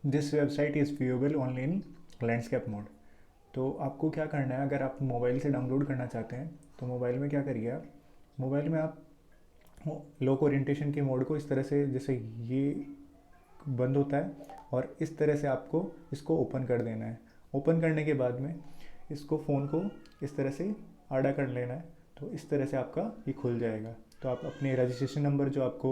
This website is viewable only in landscape mode. तो आपको क्या करना है, अगर आप मोबाइल से डाउनलोड करना चाहते हैं तो मोबाइल में क्या करिए आप, मोबाइल में आप लॉक ओरिएंटेशन के मोड को इस तरह से, जैसे ये बंद होता है और इस तरह से आपको इसको ओपन कर देना है। ओपन करने के बाद में इसको फ़ोन को इस तरह से आड़ा कर लेना है, तो इस तरह से आपका ये खुल जाएगा। तो आप अपने रजिस्ट्रेशन नंबर जो आपको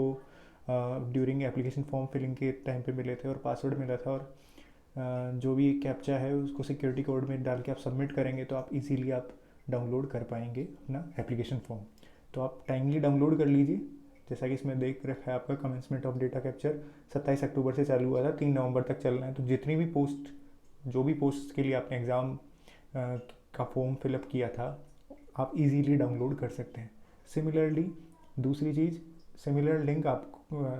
ड्यूरिंग एप्लीकेशन फॉर्म फिलिंग के टाइम पे मिले थे और पासवर्ड मिला था, और जो भी कैप्चा है उसको सिक्योरिटी कोड में डाल के आप सबमिट करेंगे तो आप इजीली आप डाउनलोड कर पाएंगे अपना एप्लीकेशन फॉर्म। तो आप टाइमली डाउनलोड कर लीजिए। जैसा कि इसमें देख रखा है आपका कमेंसमेंट ऑफ डेटा कैप्चर 27 अक्टूबर से चालू हुआ था, 3 नवंबर तक चलना है। तो जितनी भी पोस्ट, जो भी पोस्ट के लिए आपने एग्ज़ाम का फॉर्म फिलअप किया था, आप इजीली डाउनलोड कर सकते हैं। सिमिलरली दूसरी चीज़, सिमिलर लिंक आपको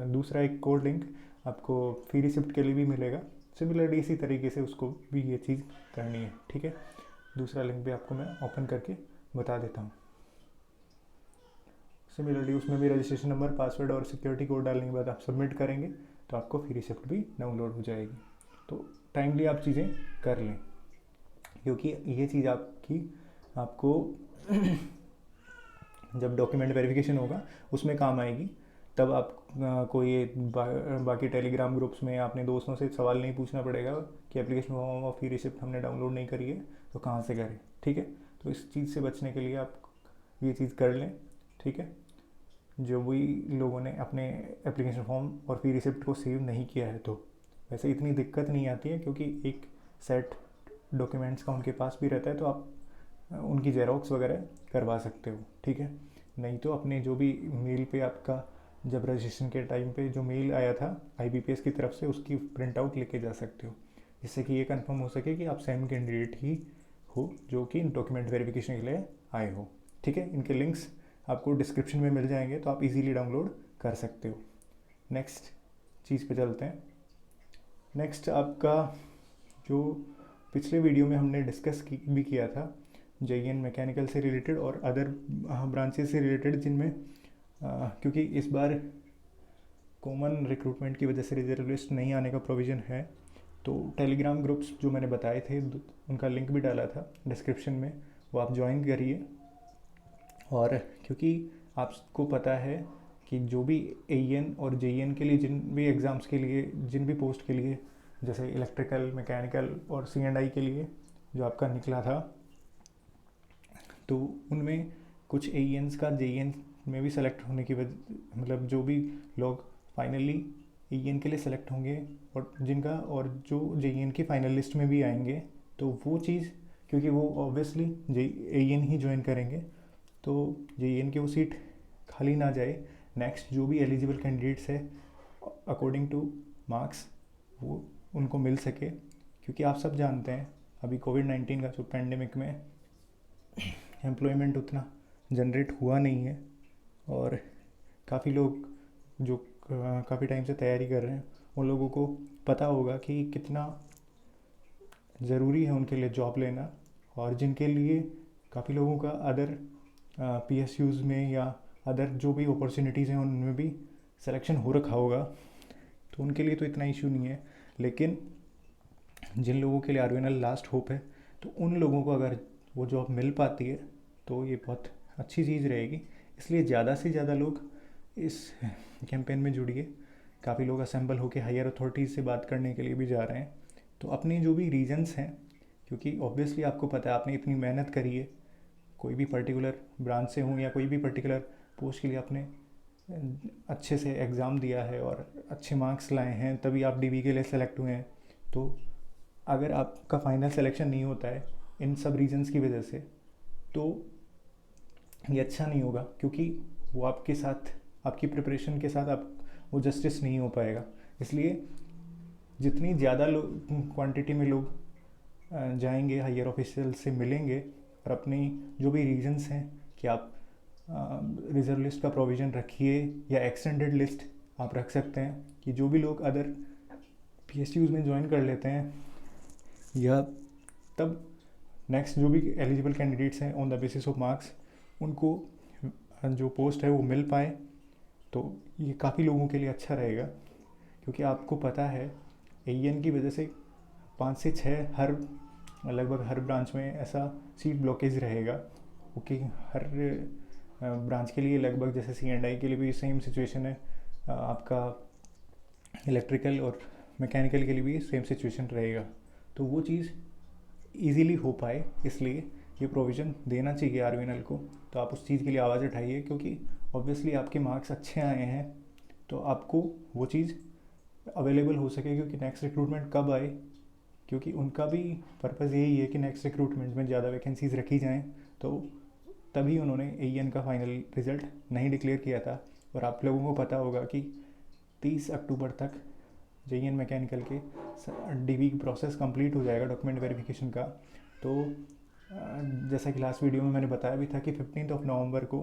दूसरा एक कोड लिंक आपको फ्री रिसिप्ट के लिए भी मिलेगा। सिमिलरली इसी तरीके से उसको भी ये चीज़ करनी है, ठीक है। दूसरा लिंक भी आपको मैं ओपन करके बता देता हूँ। सिमिलरली उसमें भी रजिस्ट्रेशन नंबर, पासवर्ड और सिक्योरिटी कोड डालने के बाद आप सबमिट करेंगे तो आपको फ्री रिसिप्ट भी डाउनलोड हो जाएगी। तो टाइमली आप चीज़ें कर लें, क्योंकि ये चीज़ आपको जब डॉक्यूमेंट वेरिफिकेशन होगा उसमें काम आएगी। तब आप कोई बाकी टेलीग्राम ग्रुप्स में अपने दोस्तों से सवाल नहीं पूछना पड़ेगा कि एप्लीकेशन फॉर्म और फी रिसिप्ट हमने डाउनलोड नहीं करी है तो कहाँ से करें, ठीक है। तो इस चीज़ से बचने के लिए आप ये चीज़ कर लें, ठीक है। जो भी लोगों ने अपने एप्लीकेशन फॉर्म और फी रिसिप्ट को सेव नहीं किया है, तो वैसे इतनी दिक्कत नहीं आती है क्योंकि एक सेट डॉक्यूमेंट्स का उनके पास भी रहता है, तो आप उनकी जेरोक्स वगैरह करवा सकते हो, ठीक है। नहीं तो अपने जो भी मेल पे आपका जब रजिस्ट्रेशन के टाइम पे जो मेल आया था IBPS की तरफ से, उसकी प्रिंट आउट लेके जा सकते हो, जिससे कि ये कंफर्म हो सके कि आप सेम कैंडिडेट ही हो जो कि डॉक्यूमेंट वेरिफिकेशन के लिए आए हो, ठीक है। इनके लिंक्स आपको डिस्क्रिप्शन में मिल जाएंगे, तो आप इजीली डाउनलोड कर सकते हो। नेक्स्ट चीज़ पे चलते हैं। नेक्स्ट आपका जो पिछले वीडियो में हमने डिस्कस भी किया था, JEN मैकेनिकल से रिलेटेड और अदर ब्रांचेस से रिलेटेड, जिनमें क्योंकि इस बार कॉमन रिक्रूटमेंट की वजह से रिजर्व लिस्ट नहीं आने का प्रोविज़न है, तो टेलीग्राम ग्रुप्स जो मैंने बताए थे उनका लिंक भी डाला था डिस्क्रिप्शन में, वो आप ज्वाइन करिए। और क्योंकि आपको पता है कि जो भी AEN और JEN के लिए जिन भी एग्ज़ाम्स के लिए, जिन भी पोस्ट के लिए, जैसे इलेक्ट्रिकल, मैकेनिकल और C&I के लिए जो आपका निकला था, तो उनमें कुछ AENs का JEN में भी सेलेक्ट होने की वजह, मतलब जो भी लोग फाइनली AEN के लिए सेलेक्ट होंगे और जिनका, और जो JEN की फाइनल लिस्ट में भी आएंगे, तो वो चीज़, क्योंकि वो ऑब्वियसली AEN ही ज्वाइन करेंगे, तो JEN की वो सीट खाली ना जाए। नेक्स्ट जो भी एलिजिबल कैंडिडेट्स है अकॉर्डिंग टू मार्क्स वो उनको मिल सके, क्योंकि आप सब जानते हैं अभी कोविड-19 का जो पैंडेमिक में एम्प्लॉयमेंट उतना जनरेट हुआ नहीं है, और काफ़ी लोग जो काफ़ी टाइम से तैयारी कर रहे हैं उन लोगों को पता होगा कि कितना ज़रूरी है उनके लिए जॉब लेना, और जिनके लिए काफ़ी लोगों का अदर PSUs में या अदर जो भी अपॉर्चुनिटीज़ हैं उनमें भी सिलेक्शन हो रखा होगा, तो उनके लिए तो इतना इशू नहीं है। लेकिन जिन लोगों के लिए RVNL लास्ट होप है, तो उन लोगों को अगर वो जॉब मिल पाती है तो ये बहुत अच्छी चीज़ रहेगी। इसलिए ज़्यादा से ज़्यादा लोग इस कैंपेन में जुड़िए। काफ़ी लोग असेंबल होकर हायर अथॉरिटीज़ से बात करने के लिए भी जा रहे हैं। तो अपनी जो भी रीजंस हैं, क्योंकि ऑब्वियसली आपको पता है आपने इतनी मेहनत करी है, कोई भी पर्टिकुलर ब्रांच से हूँ या कोई भी पर्टिकुलर पोस्ट के लिए आपने अच्छे से एग्ज़ाम दिया है और अच्छे मार्क्स लाए हैं, तभी आप DV के लिए सेलेक्ट हुए हैं। तो अगर आपका फाइनल सिलेक्शन नहीं होता है इन सब रीजंस की वजह से, तो ये अच्छा नहीं होगा, क्योंकि वो आपके साथ, आपकी प्रिपरेशन के साथ आप वो जस्टिस नहीं हो पाएगा। इसलिए जितनी ज़्यादा लोग क्वांटिटी में लोग जाएंगे, हायर ऑफिशियल से मिलेंगे और अपनी जो भी रीजंस हैं कि आप रिजर्व लिस्ट का प्रोविज़न रखिए या एक्सटेंडेड लिस्ट आप रख सकते हैं, कि जो भी लोग अदर PSUs में ज्वाइन कर लेते हैं, या तब नेक्स्ट जो भी एलिजिबल कैंडिडेट्स हैं on the basis of marks, उनको जो पोस्ट है वो मिल पाए, तो ये काफ़ी लोगों के लिए अच्छा रहेगा। क्योंकि आपको पता है AEN की वजह से 5 से 6 लगभग हर ब्रांच में ऐसा सीट ब्लॉकेज रहेगा। ओके, हर ब्रांच के लिए लगभग जैसे C&I के लिए भी सेम सिचुएशन है, आपका इलेक्ट्रिकल और मैकेनिकल के लिए भी सेम सिचुएशन रहेगा। तो वो चीज़ इजीली हो पाए इसलिए ये प्रोविज़न देना चाहिए RVNL को। तो आप उस चीज़ के लिए आवाज़ उठाइए, क्योंकि ऑब्वियसली आपके मार्क्स अच्छे आए हैं तो आपको वो चीज़ अवेलेबल हो सके, क्योंकि नेक्स्ट रिक्रूटमेंट कब आए, क्योंकि उनका भी पर्पज़ यही है कि नेक्स्ट रिक्रूटमेंट में ज़्यादा वैकेंसीज़ रखी जाएँ। तो तभी उन्होंने AEN का फाइनल रिज़ल्ट नहीं डिक्लेयर किया था। और आप लोगों को पता होगा कि 30 अक्टूबर तक JEN मैकेनिकल के DV की प्रोसेस कंप्लीट हो जाएगा, डॉक्यूमेंट वेरिफिकेशन का। तो जैसा कि लास्ट वीडियो में मैंने बताया भी था कि 15 नवंबर को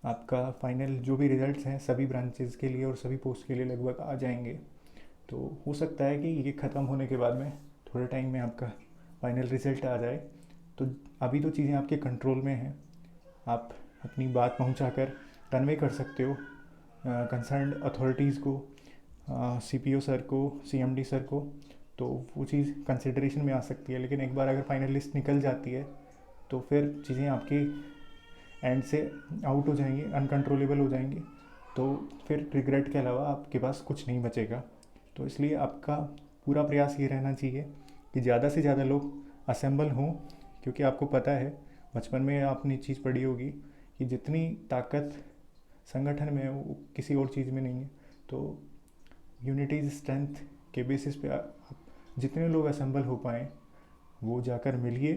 आपका फाइनल जो भी रिज़ल्ट्स हैं सभी ब्रांचेज़ के लिए और सभी पोस्ट के लिए लगभग आ जाएंगे। तो हो सकता है कि ये ख़त्म होने के बाद में थोड़े टाइम में आपका फाइनल रिज़ल्ट आ जाए। तो अभी तो चीज़ें आपके कंट्रोल में हैं, आप अपनी बात पहुंचाकर कन्वे कर सकते हो कंसर्न्ड अथॉरिटीज़ को, CPO सर को, CMD सर को। तो वो चीज़ कंसिडरेशन में आ सकती है। लेकिन एक बार अगर फाइनल लिस्ट निकल जाती है तो फिर चीज़ें आपके एंड से आउट हो जाएंगी, अनकंट्रोलेबल हो जाएंगी। तो फिर रिग्रेट के अलावा आपके पास कुछ नहीं बचेगा। तो इसलिए आपका पूरा प्रयास ये रहना चाहिए कि ज़्यादा से ज़्यादा लोग असेंबल हों, क्योंकि आपको पता है बचपन में आपने चीज़ पढ़ी होगी कि जितनी ताकत संगठन में है वो किसी और चीज़ में नहीं है। तो यूनिटी इज स्ट्रेंथ के बेसिस पे आप जितने लोग असेंबल हो पाएँ वो जाकर मिलिए,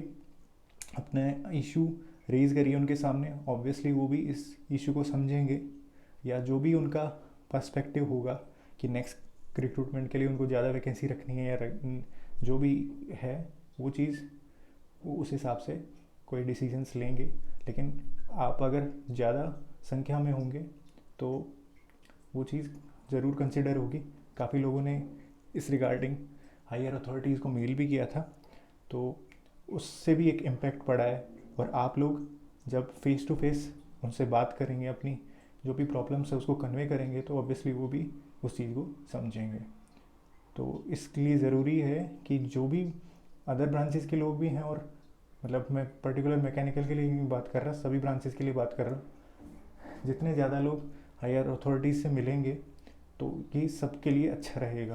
अपना इशू रेज़ करिए उनके सामने। ऑब्वियसली वो भी इस इशू को समझेंगे, या जो भी उनका पर्सपेक्टिव होगा कि नेक्स्ट रिक्रूटमेंट के लिए उनको ज़्यादा वैकेंसी रखनी है या जो भी है वो चीज़, वो उस हिसाब से कोई डिसीजंस लेंगे। लेकिन आप अगर ज़्यादा संख्या में होंगे तो वो चीज़ ज़रूर कंसिडर होगी। काफ़ी लोगों ने इस रिगार्डिंग हायर अथॉरिटीज़ को मेल भी किया था, तो उससे भी एक इम्पैक्ट पड़ा है। और आप लोग जब फेस टू फेस उनसे बात करेंगे, अपनी जो भी प्रॉब्लम्स है उसको कन्वे करेंगे, तो ऑब्वियसली वो भी उस चीज़ को समझेंगे। तो इसके लिए ज़रूरी है कि जो भी अदर ब्रांचेस के लोग भी हैं, और मतलब मैं पर्टिकुलर मैकेनिकल के लिए नहीं बात कर रहा, सभी ब्रांचेस के लिए बात कर रहा हूँ, जितने ज़्यादा लोग हायर अथॉरिटीज़ से मिलेंगे तो ये सबके लिए अच्छा रहेगा,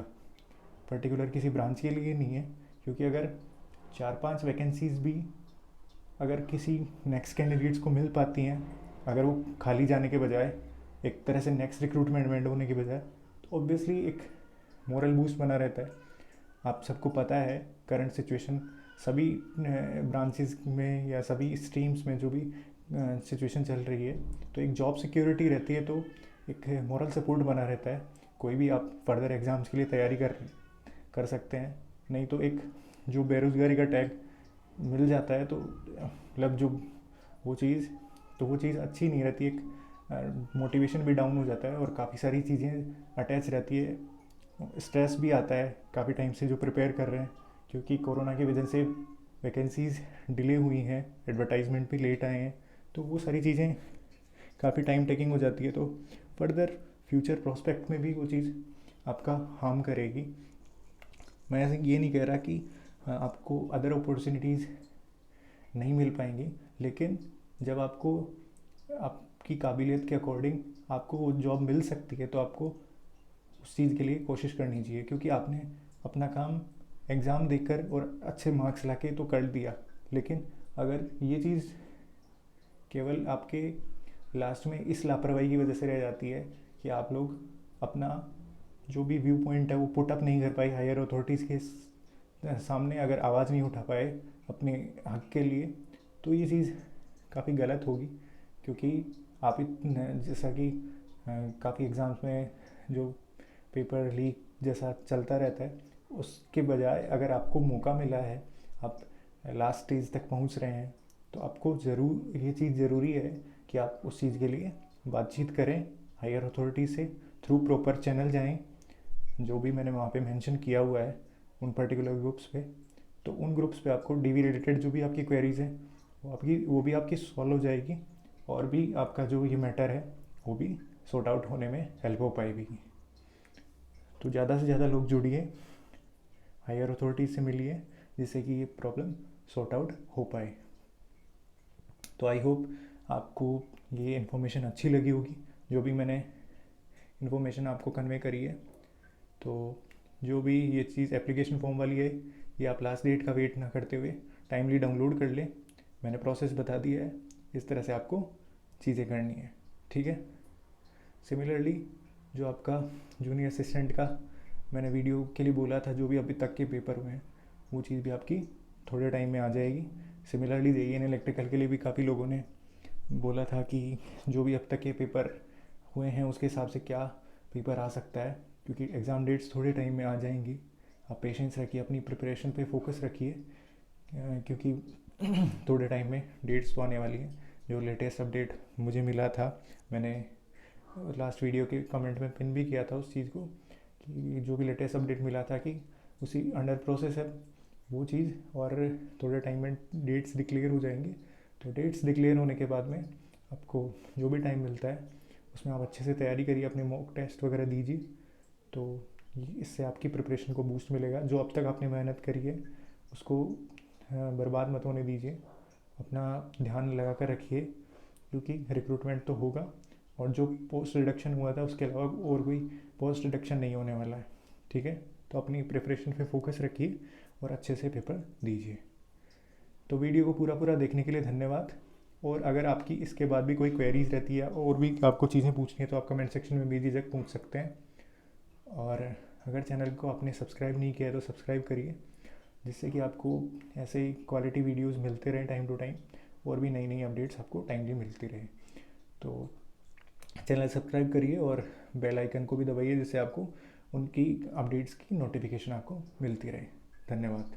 पर्टिकुलर किसी ब्रांच के लिए नहीं है। क्योंकि अगर 4-5 वैकेंसीज़ भी अगर किसी नेक्स्ट कैंडिडेट्स को मिल पाती हैं, अगर वो खाली जाने के बजाय एक तरह से नेक्स्ट रिक्रूटमेंट में होने के बजाय, तो ऑब्वियसली एक मोरल बूस्ट बना रहता है। आप सबको पता है करंट सिचुएशन सभी ब्रांचेस में या सभी स्ट्रीम्स में जो भी सिचुएशन चल रही है, तो एक जॉब सिक्योरिटी रहती है, तो एक मोरल सपोर्ट बना रहता है। कोई भी आप फर्दर एग्ज़ाम्स के लिए तैयारी कर सकते हैं। नहीं तो एक जो बेरोज़गारी का टैग मिल जाता है तो मतलब जो वो चीज़ अच्छी नहीं रहती, एक मोटिवेशन भी डाउन हो जाता है और काफ़ी सारी चीज़ें अटैच रहती है। स्ट्रेस भी आता है काफ़ी टाइम से जो प्रिपेयर कर रहे हैं, क्योंकि कोरोना की वजह से वैकेंसीज़ डिले हुई हैं, एडवर्टाइजमेंट भी लेट आए हैं, तो वो सारी चीज़ें काफ़ी टाइम टेकिंग हो जाती है। तो फर्दर फ्यूचर प्रोस्पेक्ट में भी वो चीज़ आपका हार्म करेगी। मैं ऐसे ये नहीं कह रहा कि आपको अदर अपॉर्चुनिटीज़ नहीं मिल पाएंगी, लेकिन जब आपको आपकी काबिलियत के अकॉर्डिंग आपको वो जॉब मिल सकती है तो आपको उस चीज़ के लिए कोशिश करनी चाहिए, क्योंकि आपने अपना काम एग्ज़ाम देकर और अच्छे मार्क्स लाके तो कर दिया। लेकिन अगर ये चीज़ केवल आपके लास्ट में इस लापरवाही की वजह से रह जाती है कि आप लोग अपना जो भी व्यू पॉइंट है वो पुट अप नहीं कर पाए हायर अथॉरिटीज़ के सामने, अगर आवाज़ नहीं उठा पाए अपने हक के लिए, तो ये चीज़ काफ़ी गलत होगी। क्योंकि आप जैसा कि काफ़ी एग्ज़ाम्स में जो पेपर लीक जैसा चलता रहता है, उसके बजाय अगर आपको मौका मिला है, आप लास्ट स्टेज तक पहुंच रहे हैं, तो आपको ज़रूर ये चीज़ ज़रूरी है कि आप उस चीज़ के लिए बातचीत करें हायर अथॉरिटी से, थ्रू प्रॉपर चैनल जाएं, जो भी मैंने वहाँ पे मेंशन किया हुआ है उन पर्टिकुलर ग्रुप्स पे। तो उन ग्रुप्स पे आपको DV रिलेटेड जो भी आपकी क्वेरीज़ हैं वो भी आपकी सॉल्व हो जाएगी, और भी आपका जो ये मैटर है वो भी सॉर्ट आउट होने में हेल्प हो पाएगी। तो ज़्यादा से ज़्यादा लोग जुड़िए, हायर अथॉरिटीज़ से मिलिए, जिससे कि ये प्रॉब्लम सॉर्ट आउट हो पाए। तो आई होप आपको ये इन्फॉर्मेशन अच्छी लगी होगी, जो भी मैंने इन्फॉर्मेशन आपको कन्वे करी है। तो जो भी ये चीज़ एप्लीकेशन फॉर्म वाली है, ये आप लास्ट डेट का वेट ना करते हुए टाइमली डाउनलोड कर लें। मैंने प्रोसेस बता दिया है, इस तरह से आपको चीज़ें करनी है, ठीक है। सिमिलरली जो आपका जूनियर असिस्टेंट का मैंने वीडियो के लिए बोला था, जो भी अभी तक के पेपर हुए हैं, वो चीज़ भी आपकी थोड़े टाइम में आ जाएगी। सिमिलरली जेईएन इलेक्ट्रिकल के लिए भी काफ़ी लोगों ने बोला था कि जो भी अब तक के पेपर हुए हैं उसके हिसाब से क्या पेपर आ सकता है, क्योंकि एग्ज़ाम डेट्स थोड़े टाइम में आ जाएंगी। आप पेशेंस रखिए, अपनी प्रिपरेशन पे फोकस रखिए, क्योंकि थोड़े टाइम में डेट्स तो आने वाली हैं। जो लेटेस्ट अपडेट मुझे मिला था, मैंने लास्ट वीडियो के कमेंट में पिन भी किया था उस चीज़ को, कि जो भी लेटेस्ट अपडेट मिला था कि उसी अंडर प्रोसेस है वो चीज़, और थोड़े टाइम में डेट्स डिक्लेयर हो जाएंगे। तो डेट्स डिक्लेयर होने के बाद में आपको जो भी टाइम मिलता है उसमें आप अच्छे से तैयारी करिए, अपने मॉक टेस्ट वगैरह दीजिए। तो इससे आपकी प्रिपरेशन को बूस्ट मिलेगा। जो अब तक आपने मेहनत करी है उसको बर्बाद मत होने दीजिए, अपना ध्यान लगा कर रखिए, क्योंकि रिक्रूटमेंट तो होगा, और जो पोस्ट रिडक्शन हुआ था उसके अलावा और कोई पोस्ट रिडक्शन नहीं होने वाला है, ठीक है। तो अपनी प्रिपरेशन पे फोकस रखिए और अच्छे से पेपर दीजिए। तो वीडियो को पूरा पूरा देखने के लिए धन्यवाद। और अगर आपकी इसके बाद भी कोई क्वेरीज रहती है और भी आपको चीज़ें पूछनी है तो आप कमेंट सेक्शन में बेझिझक पूछ सकते हैं। और अगर चैनल को आपने सब्सक्राइब नहीं किया है तो सब्सक्राइब करिए, जिससे कि आपको ऐसे ही क्वालिटी वीडियोस मिलते रहें टाइम टू टाइम, और भी नई नई अपडेट्स आपको टाइमली मिलती रहे। तो चैनल सब्सक्राइब करिए और बेल आइकन को भी दबाइए, जिससे आपको उनकी अपडेट्स की नोटिफिकेशन आपको मिलती रहे। धन्यवाद।